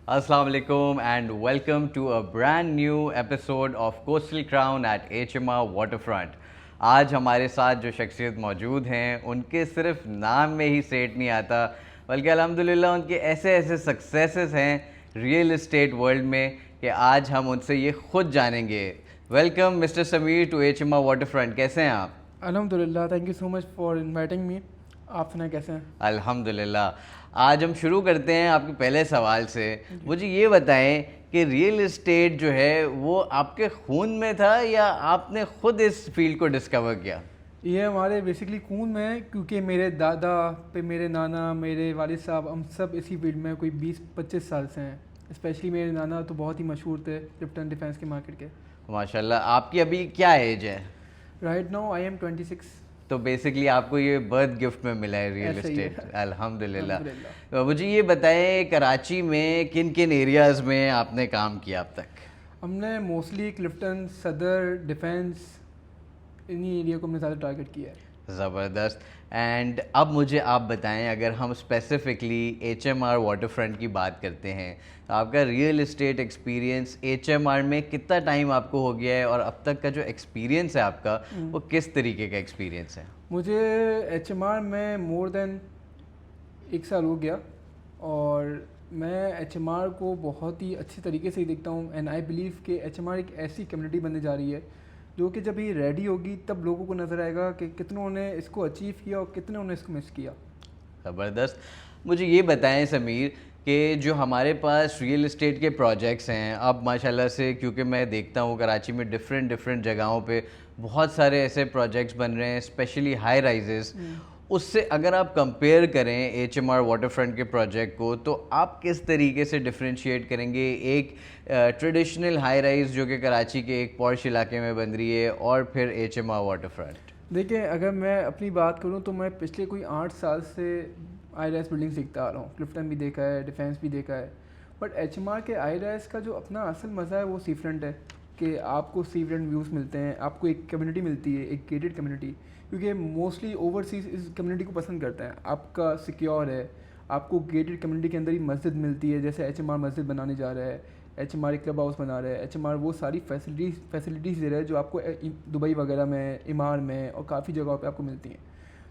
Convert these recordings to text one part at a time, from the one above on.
Assalamu alaikum and welcome to a brand new episode of Coastal Crown at HMR Waterfront. आज हमारे साथ जो शख्सियत मौजूद हैं उनके सिर्फ नाम में ही सेट नहीं आता, बल्कि अल्हम्दुलिल्लाह उनके ऐसे ऐसे सक्सेसेस हैं रियल इस्टेट वर्ल्ड में कि आज हम उनसे ये खुद जानेंगे। Welcome mister Sameer to HMR Waterfront। कैसे हैं आप? अल्हम्दुलिल्लाह, thank you so much for inviting me. आप सुनाए कैसे हैं? अल्हम्दुलिल्लाह। आज हम शुरू करते हैं आपके पहले सवाल से। मुझे ये बताएं कि रियल इस्टेट जो है वो आपके खून में था या आपने खुद इस फील्ड को डिस्कवर किया? ये हमारे बेसिकली खून में है, क्योंकि मेरे दादा पे मेरे नाना, मेरे वालिद साहब, हम सब इसी फील्ड में कोई 20-25 साल से हैं। स्पेशली मेरे नाना तो बहुत ही मशहूर थे लिप्टन डिफेंस के मार्केट के। माशाल्लाह। आपकी अभी क्या एज है? Right now I am 26। तो बेसिकली आपको ये बर्थ गिफ्ट में मिला है रियल ऐसा ही है। इस्टेट। अल्हम्दुलिल्लाह। अल्हम्दुलिल्लाह। तो मुझे ये बताएं कराची में किन किन एरियाज़ में आपने काम किया अब तक? हमने मोस्टली क्लिफ्टन, सदर, डिफेंस, इन्हीं एरिया को हमने ज़्यादा टारगेट किया है। ज़बरदस्त। एंड अब मुझे आप बताएं, अगर हम स्पेसिफिकली HMR वाटरफ्रंट की बात करते हैं तो आपका रियल इस्टेट एक्सपीरियंस HMR में कितना टाइम आपको हो गया है और अब तक का जो एक्सपीरियंस है आपका वो किस तरीके का एक्सपीरियंस है? मुझे HMR में मोर देन 1 साल हो गया और मैं HMR को बहुत ही अच्छी तरीके से ही देखता हूँ। एंड आई बिलीव कि HMR एक ऐसी कम्युनिटी बनने जा रही है जो कि जब ये रेडी होगी तब लोगों को नज़र आएगा कि कितनों ने इसको अचीव किया और कितनों ने इसको मिस किया। ज़बरदस्त। मुझे ये बताएं समीर कि जो हमारे पास रियल इस्टेट के प्रोजेक्ट्स हैं, अब माशाल्लाह से क्योंकि मैं देखता हूँ कराची में डिफरेंट जगहों पे बहुत सारे ऐसे प्रोजेक्ट्स बन रहे हैं, स्पेशली हाई राइजेस। उससे अगर आप कंपेयर करें HMR वाटरफ्रंट के प्रोजेक्ट को तो आप किस तरीके से डिफरेंशिएट करेंगे एक ट्रेडिशनल हाई राइज जो कि कराची के एक पॉश इलाके में बन रही है और फिर HMR वाटरफ्रंट? देखिए, अगर मैं अपनी बात करूँ तो मैं पिछले कोई 8 साल से आई राइस बिल्डिंग सीखता आ रहा हूँ। क्लिफ्टन भी देखा है, डिफेंस भी देखा है, बट HMR के आई राइस का जो अपना असल मज़ा है वो सी फ्रंट है कि आपको सी फ्रंट व्यूज़ मिलते हैं, आपको एक कम्युनिटी मिलती है, एक गेटेड कम्युनिटी, क्योंकि मोस्टली ओवरसीज इस कम्युनिटी को पसंद करते हैं। आपका सिक्योर है, आपको गेटेड कम्युनिटी के अंदर ही मस्जिद मिलती है, जैसे HMR मस्जिद बनाने जा रहा है, HMR एक क्लब हाउस बना रहा है, HMR वो सारी फैसिलिटीज़ दे रहा है जो आपको दुबई वगैरह में, इमार में और काफ़ी जगहों पे आपको मिलती हैं।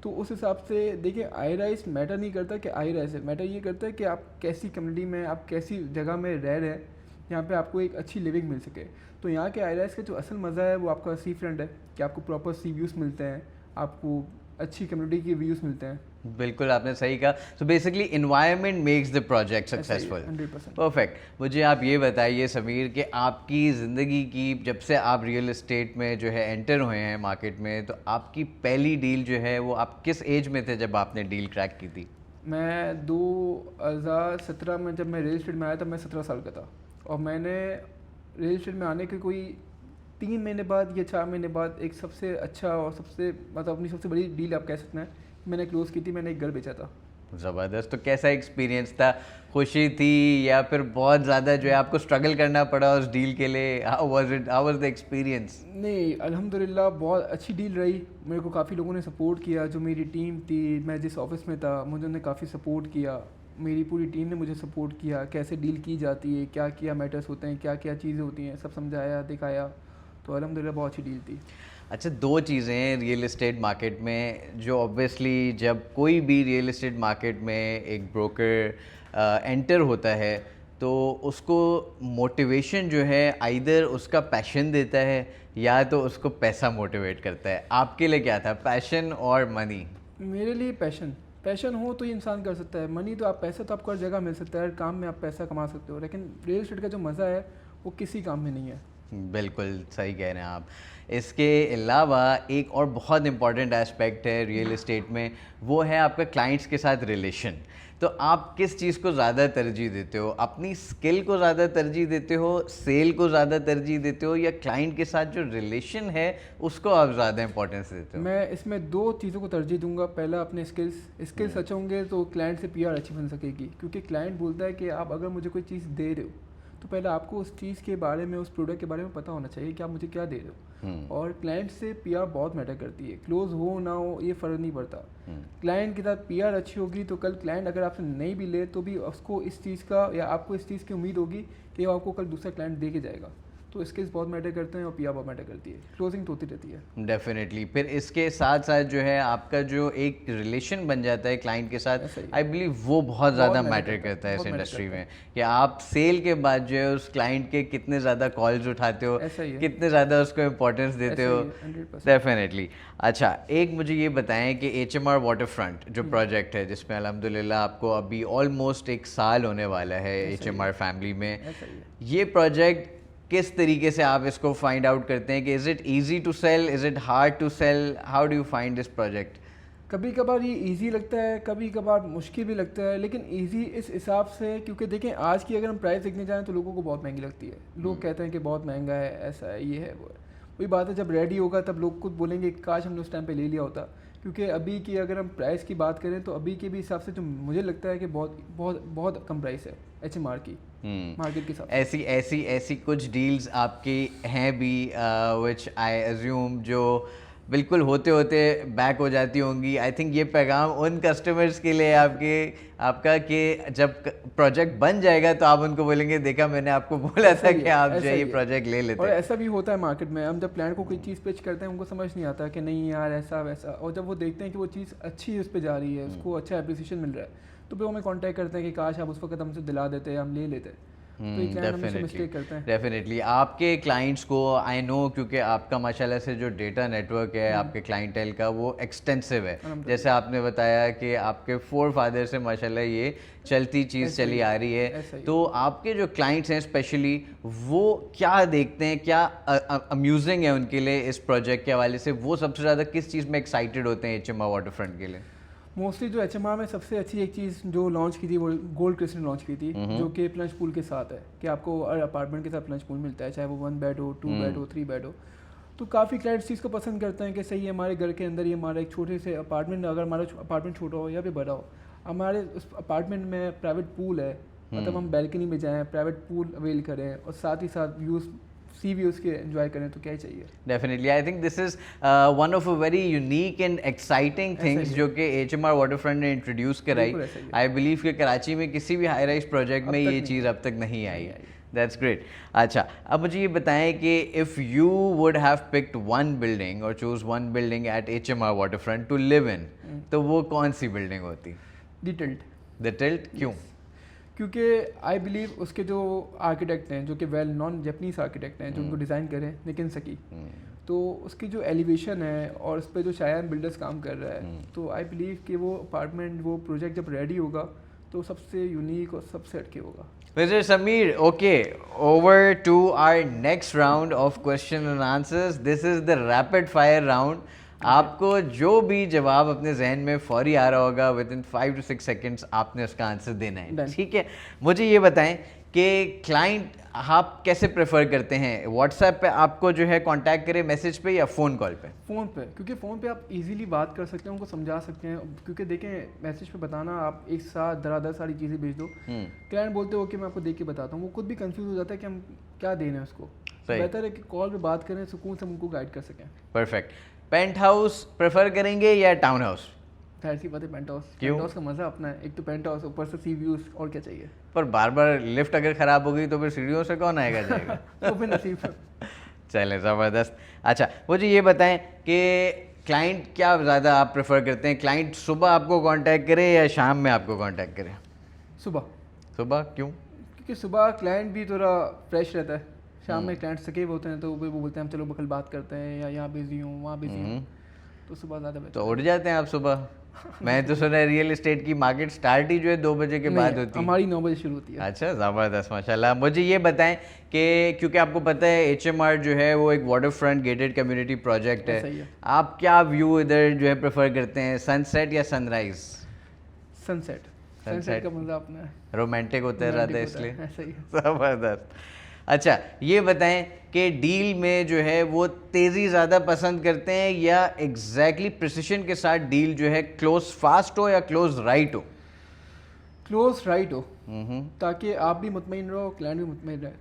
तो उस हिसाब से देखिए, आई राइस मैटर नहीं करता कि आई राइस है, मैटर ये करता है कि आप कैसी कम्युनिटी में, आप कैसी जगह में रह रहे हैं यहाँ पे आपको एक अच्छी लिविंग मिल सके। तो यहाँ के आई राइस का जो असल मज़ा है वो आपका सी फ्रंट है कि आपको प्रॉपर सी व्यूज़ मिलते हैं, आपको अच्छी कम्युनिटी के व्यूज़ मिलते हैं। बिल्कुल आपने सही कहा। So basically environment makes the project successful. 100%। Perfect. मुझे आप ये बताइए समीर कि आपकी ज़िंदगी की जब से आप रियल इस्टेट में जो है एंटर हुए हैं मार्केट में, तो आपकी पहली डील जो है वो आप किस एज में थे जब आपने डील क्रैक की थी? मैं 2017 में जब मैं रियल इस्टेट में आया था, मैं 17 साल का था और मैंने रियल इस्टेट में आने के कोई 3 महीने बाद या 4 महीने बाद एक सबसे अच्छा और सबसे मतलब अपनी सबसे बड़ी डील आप कह सकते हैं मैंने क्लोज़ की थी। मैंने एक घर बेचा था। ज़बरदस्त। तो कैसा एक्सपीरियंस था? खुशी थी या फिर बहुत ज़्यादा जो है आपको स्ट्रगल करना पड़ा उस डील के लिए? How was the experience? नहीं, अल्हम्दुलिल्लाह बहुत अच्छी डील रही। मेरे को काफ़ी लोगों ने सपोर्ट किया, जो मेरी टीम थी, मैं जिस ऑफिस में था मुझे उन्होंने काफ़ी सपोर्ट किया, मेरी पूरी टीम ने मुझे सपोर्ट किया, कैसे डील की जाती है, क्या क्या मैटर्स होते हैं, क्या क्या चीज़ें होती हैं, सब समझाया, दिखाया। तो अल्हम्दुलिल्लाह बहुत अच्छी डील थी। अच्छा, दो चीज़ें हैं रियल इस्टेट मार्केट में जो ऑब्वियसली जब कोई भी रियल इस्टेट मार्केट में एक ब्रोकर एंटर होता है तो उसको मोटिवेशन जो है आइदर उसका पैशन देता है या तो उसको पैसा मोटिवेट करता है। आपके लिए क्या था, पैशन और मनी? मेरे लिए पैशन। पैशन हो तो ही इंसान कर सकता है। मनी तो आप, पैसा तो आपको हर जगह मिल सकता है, हर काम में आप पैसा कमा सकते हो, लेकिन रियल इस्टेट का जो मज़ा है वो किसी काम में नहीं है। बिल्कुल सही कह रहे हैं आप। इसके अलावा एक और बहुत इम्पॉर्टेंट एस्पेक्ट है रियल इस्टेट में, वो है आपका क्लाइंट्स के साथ रिलेशन। तो आप किस चीज़ को ज़्यादा तरजीह देते हो? अपनी स्किल को ज़्यादा तरजीह देते हो, सेल को ज़्यादा तरजीह देते हो, या क्लाइंट के साथ जो रिलेशन है उसको आप ज़्यादा इंपॉर्टेंस देते हो? मैं इसमें 2 चीज़ों को तरजीह दूंगा। पहला, अपने स्किल्स अच्छे होंगे तो क्लाइंट से PR अच्छी बन सकेगी, क्योंकि क्लाइंट बोलता है कि आप अगर मुझे कोई चीज़ दे रहे हो तो पहले आपको उस चीज़ के बारे में, उस प्रोडक्ट के बारे में पता होना चाहिए कि आप मुझे क्या दे रहे हो। और क्लाइंट से पीआर बहुत मैटर करती है, क्लोज हो ना हो ये फ़र्क नहीं पड़ता। क्लाइंट के साथ पीआर अच्छी होगी तो कल क्लाइंट अगर आपसे नहीं भी ले तो भी उसको इस चीज़ का या आपको इस चीज़ की उम्मीद होगी कि वो आपको कल दूसरा क्लाइंट दे के जाएगा। तो स्किल्स बहुत मैटर करते हैं और पीआर बहुत मैटर करती है, क्लोजिंग तो होती रहती है। डेफिनेटली। फिर इसके साथ साथ जो है आपका जो एक रिलेशन बन जाता है क्लाइंट के साथ, आई बिलीव वो बहुत ज़्यादा मैटर करता है इस इंडस्ट्री में, कि आप सेल के बाद जो है उस क्लाइंट के कितने ज़्यादा कॉल्स उठाते हो, कितने ज़्यादा उसको इम्पोर्टेंस देते हो। डेफिनेटली। अच्छा, एक मुझे ये बताएं कि HMR वाटरफ्रंट जो प्रोजेक्ट है जिसमें अल्हम्दुलिल्लाह आपको अभी ऑलमोस्ट 1 साल होने वाला है HMR फैमिली में, ये प्रोजेक्ट किस तरीके से आप इसको फाइंड आउट करते हैं कि is it easy to sell, is it hard to sell, how do you find this project? कभी कभार ये इजी लगता है, कभी कभार मुश्किल भी लगता है, लेकिन इजी इस हिसाब से क्योंकि देखें आज की अगर हम प्राइस देखने जाएं तो लोगों को बहुत महंगी लगती है। लोग कहते हैं कि बहुत महंगा है, ऐसा है, ये है, वो है। वही बात है, जब रेडी होगा तब लोग खुद बोलेंगे काश हमने उस टाइम पे ले लिया होता। क्योंकि अभी की अगर हम प्राइस की बात करें तो अभी के भी हिसाब से जो मुझे लगता है कि बहुत बहुत बहुत कम प्राइस है HMR की मार्केट के हिसाब से। ऐसी कुछ डील्स आपकी हैं भी विच आई अज्यूम जो बिल्कुल होते होते बैक हो जाती होंगी। आई थिंक ये पैगाम उन कस्टमर्स के लिए आपका कि जब प्रोजेक्ट बन जाएगा तो आप उनको बोलेंगे देखा मैंने आपको बोला था कि आप जो ये प्रोजेक्ट ले लेते हैं। और ऐसा भी होता है मार्केट में, हम जब क्लाइंट को कोई चीज़ पिच करते हैं उनको समझ नहीं आता कि नहीं यार ऐसा वैसा, और जब वो देखते हैं कि वो चीज़ अच्छी उस पर जा रही है, उसको अच्छा एप्रिसिएशन मिल रहा है, तो फिर वो हमें कॉन्टैक्ट करते हैं कि काश आप उस वक्त हमसे दिला देते हैं, हम ले लेते हैं। डेफिनेटली आपके क्लाइंट्स को आई नो, क्योंकि आपका माशाल्लाह से जो डेटा नेटवर्क है आपके क्लाइंटेल का वो एक्सटेंसिव है। जैसे आपने बताया कि आपके 4 फादर से माशाल्लाह ये चलती चीज़ चली आ रही है, तो आपके जो क्लाइंट्स हैं स्पेशली वो क्या देखते हैं, क्या अम्यूजिंग है उनके लिए इस प्रोजेक्ट के हवाले से, वो सबसे ज़्यादा किस चीज़ में एक्साइटेड होते हैं HMR वाटरफ्रंट के लिए? मोस्टली जो HMR में सबसे अच्छी एक चीज़ जो लॉन्च की थी वो गोल्ड क्रिस्टल लॉन्च की थी, जो कि प्लंज पूल के साथ है, कि आपको अपार्टमेंट के साथ प्लंज पूल मिलता है, चाहे वो 1 बेड हो, 2 बेड हो, 3 बेड हो। तो काफ़ी क्लाइंट्स चीज़ को पसंद करते हैं कि सही है हमारे घर के अंदर ही हमारा एक छोटे से अपार्टमेंट, अगर हमारा अपार्टमेंट छोटा हो या फिर बड़ा हो, हमारे उस अपार्टमेंट में प्राइवेट पूल है, मतलब हम बैल्कनी में जाएँ, प्राइवेट पूल अवेल करें और साथ ही साथ व्यूज़ सी व्यूज़ के एंजॉय करें, तो क्या ही चाहिए। Definitely I think this is one of a very unique and exciting things जो कि HMR वाटरफ्रंट ने इंट्रोड्यूस कराई। आई बिलीव कि कराची में किसी भी हाई राइज प्रोजेक्ट में ये चीज़ अब तक नहीं आई। That's great. अच्छा, अब मुझे ये बताएं कि if you would have picked one building और choose one building at HMR waterfront to live in, तो वो कौन सी बिल्डिंग होती? The tilt. द टिल्ट, क्यों? क्योंकि आई बिलीव उसके जो आर्किटेक्ट हैं, जो कि वेल नॉन जापानीज आर्किटेक्ट हैं, जो उनको डिज़ाइन करें निकिनसकी, तो उसकी जो एलिवेशन है और उस पर जो शायन बिल्डर्स काम कर रहा है, तो आई बिलीव कि वो अपार्टमेंट, वो प्रोजेक्ट जब रेडी होगा तो सबसे यूनिक और सबसे हटके होगा। Mr. Sameer, okay, over to our next round of question and answers. This is the rapid fire round. आपको जो भी जवाब अपने जहन में फौरी आ रहा होगा विद इन 5 to 6 सेकेंड्स आपने उसका आंसर देना है, ठीक है? मुझे ये बताएं कि क्लाइंट आप कैसे प्रेफर करते हैं, व्हाट्सएप पे आपको जो है कांटेक्ट करें, मैसेज पे या फ़ोन कॉल पे? फ़ोन पे, क्योंकि फ़ोन पे आप इजीली बात कर सकते हैं, उनको समझा सकते हैं। क्योंकि देखें मैसेज पे बताना, आप एक साथ धड़ाधड़ सारी चीज़ें भेज दो, क्लाइंट बोलते हो कि मैं आपको देख के बताता हूँ, वो खुद भी कंफ्यूज हो जाता है कि हम क्या देना है उसको। बेहतर है कि कॉल पे बात करें, सुकून से उनको गाइड कर सकें। परफेक्ट। पेंट हाउस प्रेफर करेंगे या टाउन हाउस? ऐसी बात है, पेंट हाउस। पेंट हाउस का मज़ा अपना है, एक तो पेंट हाउस, ऊपर से सी व्यूज, और क्या चाहिए। पर बार बार लिफ्ट अगर ख़राब हो गई तो फिर सीढ़ियों से कौन आएगा जाएगा? तो फिर नसीब। चलें, ज़बरदस्त। अच्छा, मुझे ये बताएं कि क्लाइंट क्या ज़्यादा आप प्रेफर करते हैं, क्लाइंट सुबह आपको कांटेक्ट करे या शाम में आपको कांटेक्ट करे? सुबह। सुबह क्यों? क्योंकि सुबह क्लाइंट भी थोड़ा फ्रेश रहता है, शाम में क्लाइंट थके हुए होते हैं, तो वो बोलते हैं हम चलो कल बात करते हैं, या यहाँ बिजी हूँ, वहाँ बिजी हूँ, तो सुबह ज़्यादा बेहतर। तो उठ जाते हैं आप सुबह? मैं तो सुना है रियल एस्टेट की मार्केट स्टार्ट ही जो है 2 बजे के बाद होती है। हमारी 9 बजे शुरू होती है। अच्छा, ज़बरदस्त, माशाल्लाह। मुझे ये बताएं कि क्योंकि आपको पता है HMR जो है वो एक water front gated community project है, आप क्या व्यू इधर जो है प्रेफर करते हैं, सनसेट या सनराइज? सनसेट। सनसेट का मज़ा अपना है, रोमांटिक होता है ज़्यादा, इसलिए। ऐसा ही। ज़बरदस्त। अच्छा, ये बताएं कि डील में जो है वो तेज़ी ज़्यादा पसंद करते हैं या एग्जैक्टली प्रिसिशन के साथ डील जो है क्लोज फास्ट हो या क्लोज राइट हो? क्लोज राइट हो, ताकि आप भी मुतमईन रहो, क्लाइंट भी मुतमईन रहे।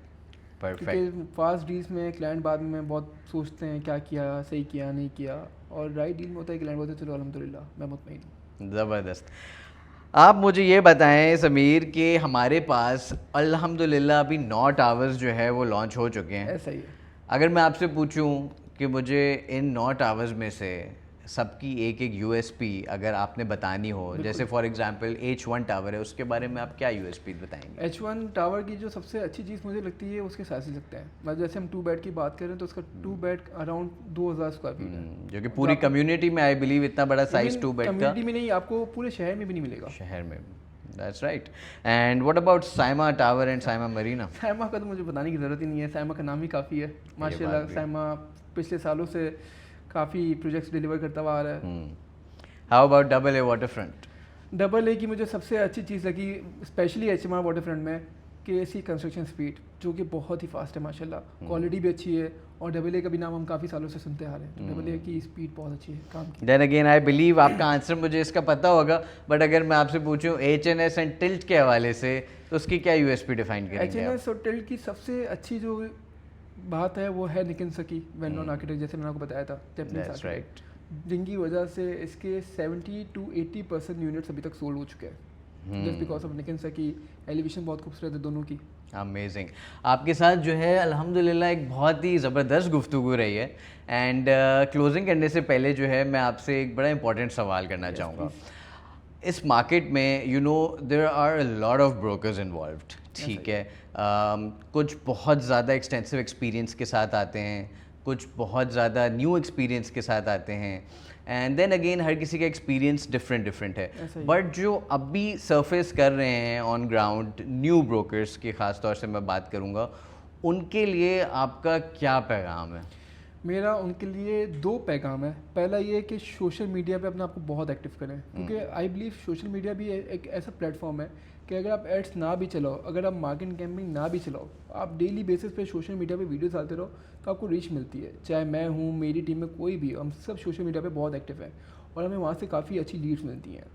परफेक्ट। क्योंकि फास्ट डील्स में क्लाइंट बाद में बहुत सोचते हैं क्या किया, सही किया नहीं किया, और राइट डील में होता है क्लाइंट बोलते हैं चलो अल्हम्दुलिल्लाह मैं मुतमईन हूँ। ज़बरदस्त। आप मुझे ये बताएं समीर कि हमारे पास अल्हम्दुलिल्लाह अभी 9 टावर्स जो है वो लॉन्च हो चुके हैं। ऐसा ही है। अगर मैं आपसे पूछूं कि मुझे इन 9 टावर्स में से सबकी एक एक यूएसपी अगर आपने बतानी हो, जैसे फॉर एग्जांपल H1 टावर है, उसके बारे में आप क्या यूएसपी बताएंगे? H1 टावर की जो सबसे अच्छी चीज़ मुझे लगती है उसके साइज लगते हैं। मतलब जैसे हम 2 बेड की बात करें तो उसका 2 बेड अराउंड 2000 स्क्वायर फीट है, जो कि पूरी कम्युनिटी में आई बिलीव इतना बड़ा साइज 2 बेड का कम्युनिटी में नहीं, आपको पूरे शहर में भी नहीं मिलेगा। शहर में। That's right. And what about Saima tower and Saima Marina? Saima का तो मुझे बताने की ज़रूरत ही नहीं है, साइमा का नाम ही काफ़ी है माशाल्लाह। साइमा पिछले सालों से काफ़ी प्रोजेक्ट्स डिलीवर करता हुआ आ रहा है। How about double A water front? Double A की मुझे सबसे अच्छी चीज़ लगी स्पेशली HMR वाटर फ्रंट में कि इसकी कंस्ट्रक्शन स्पीड जो कि बहुत ही फास्ट है माशाल्लाह, क्वालिटी भी अच्छी है, और डबल ए का भी नाम हम काफ़ी सालों से सुनते आ रहे हैं, तो डबल ए की स्पीड बहुत अच्छी है काम की। देन अगेन आई बिलीव आपका आंसर मुझे इसका पता होगा, बट अगर मैं आपसे पूछूं HNS एंड टिल्ट के हवाले से तो उसकी क्या यूएसपी डिफाइन करेंगे आप? HNS और टिल्ट की सबसे अच्छी जो बात है वो है निकिन्सकी, वेल नोन आर्किटेक्ट, जैसे मैंने आपको बताया था, That's right. जिनकी वजह से इसके 70 to 80% यूनिट्स अभी तक सोल्ड हो चुके हैं जस्ट बिकॉज ऑफ निकिन्सकी। एलिवेशन बहुत खूबसूरत है दोनों की। अमेजिंग। आपके साथ जो है अल्हम्दुलिल्लाह एक बहुत ही ज़बरदस्त गुफ्तगू रही है। एंड क्लोजिंग करने से पहले जो है मैं आपसे एक बड़ा इंपॉर्टेंट सवाल करना चाहूँगा। इस मार्केट में you know there are a lot of brokers involved, ठीक है। कुछ बहुत ज़्यादा एक्सटेंसिव एक्सपीरियंस के साथ आते हैं, कुछ बहुत ज़्यादा न्यू एक्सपीरियंस के साथ आते हैं, एंड देन अगेन हर किसी का एक्सपीरियंस डिफरेंट है। बट जो अभी सरफेस कर रहे हैं ऑन ग्राउंड न्यू ब्रोकर्स की ख़ास तौर से मैं बात करूँगा, उनके लिए आपका क्या पैगाम है? मेरा उनके लिए 2 पैगाम है। पहला ये कि सोशल मीडिया पे अपने आप को बहुत एक्टिव करें, क्योंकि आई बिलीव सोशल मीडिया भी एक ऐसा प्लेटफॉर्म है कि अगर आप एड्स ना भी चलाओ, अगर आप मार्केटिंग कैंपेन ना भी चलाओ, आप डेली बेसिस पे सोशल मीडिया पे वीडियोस डालते रहो तो आपको रीच मिलती है। चाहे मैं हूँ, मेरी टीम में कोई भी, हम सब सोशल मीडिया पे बहुत एक्टिव हैं और हमें वहाँ से काफ़ी अच्छी लीड्स मिलती हैं।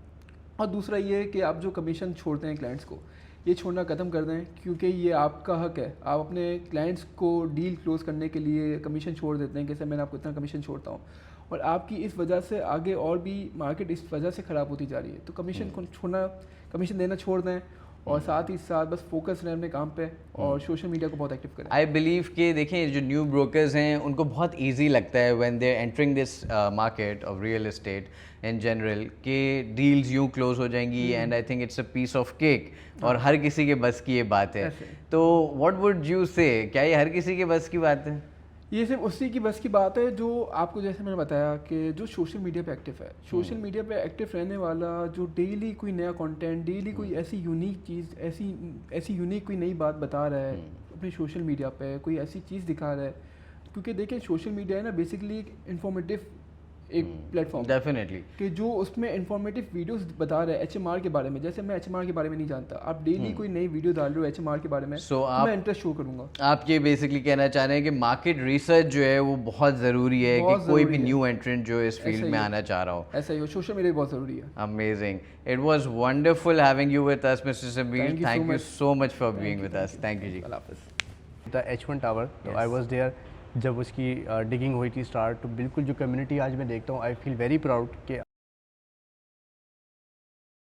और दूसरा ये कि आप जो कमीशन छोड़ते हैं क्लाइंट्स को, ये छोड़ना ख़त्म कर दें, क्योंकि ये आपका हक है। आप अपने क्लाइंट्स को डील क्लोज़ करने के लिए कमीशन छोड़ देते हैं कि सर मैंने आपको इतना कमीशन छोड़ता हूँ, और आपकी इस वजह से आगे और भी मार्केट इस वजह से ख़राब होती जा रही है। तो कमीशन को छोड़ना, कमीशन देना छोड़ दें, और साथ ही साथ बस फोकस रहें अपने काम पे और सोशल मीडिया को बहुत एक्टिव करें। आई बिलीव कि देखें जो न्यू ब्रोकर्स हैं उनको बहुत इजी लगता है when they entering this market of real estate in general कि डील्स यूँ क्लोज हो जाएंगी, and I think it's a piece of cake, और हर किसी के बस की ये बात है। तो व्हाट वुड यू से, क्या ये हर किसी के बस की बात है? ये सिर्फ उसी की बस की बात है जो आपको, जैसे मैंने बताया कि जो सोशल मीडिया पे एक्टिव है, सोशल मीडिया पे एक्टिव रहने वाला, जो डेली कोई नया कंटेंट, डेली कोई ऐसी यूनिक चीज़, ऐसी यूनिक कोई नई बात बता रहा है अपने सोशल मीडिया पे, कोई ऐसी चीज़ दिखा रहा है। क्योंकि देखिए सोशल मीडिया है ना बेसिकली एक इन्फॉर्मेटिव एक प्लेटफॉर्म, डेफिनेटली, कि जो उसमें इन्फॉर्मेटिव वीडियोस बता रहे हैं HMR के बारे में। जैसे मैं HMR के बारे में नहीं जानता, आप डेली कोई नई वीडियो डाल रहे हो HMR के बारे में, तो मैं इंटरेस्ट शो करूंगा। आप ये बेसिकली कहना चाह रहे हैं कि मार्केट रिसर्च जो है वो बहुत ज़रूरी है कि कोई भी न्यू एंट्रेंट जो इस फील्ड में आना चाह रहा हो। ऐसा ही हो, सोशल मीडिया बहुत ज़रूरी है। Amazing, it was wonderful having you with us mister Sameer, thank you so much for being with us. Thank you ji. अल्लाह हाफ़िज़। द H1 टावर, तो आई वाज देयर जब उसकी डिगिंग हुई थी स्टार्ट, तो बिल्कुल जो कम्युनिटी आज मैं देखता हूँ, आई फील वेरी प्राउड कि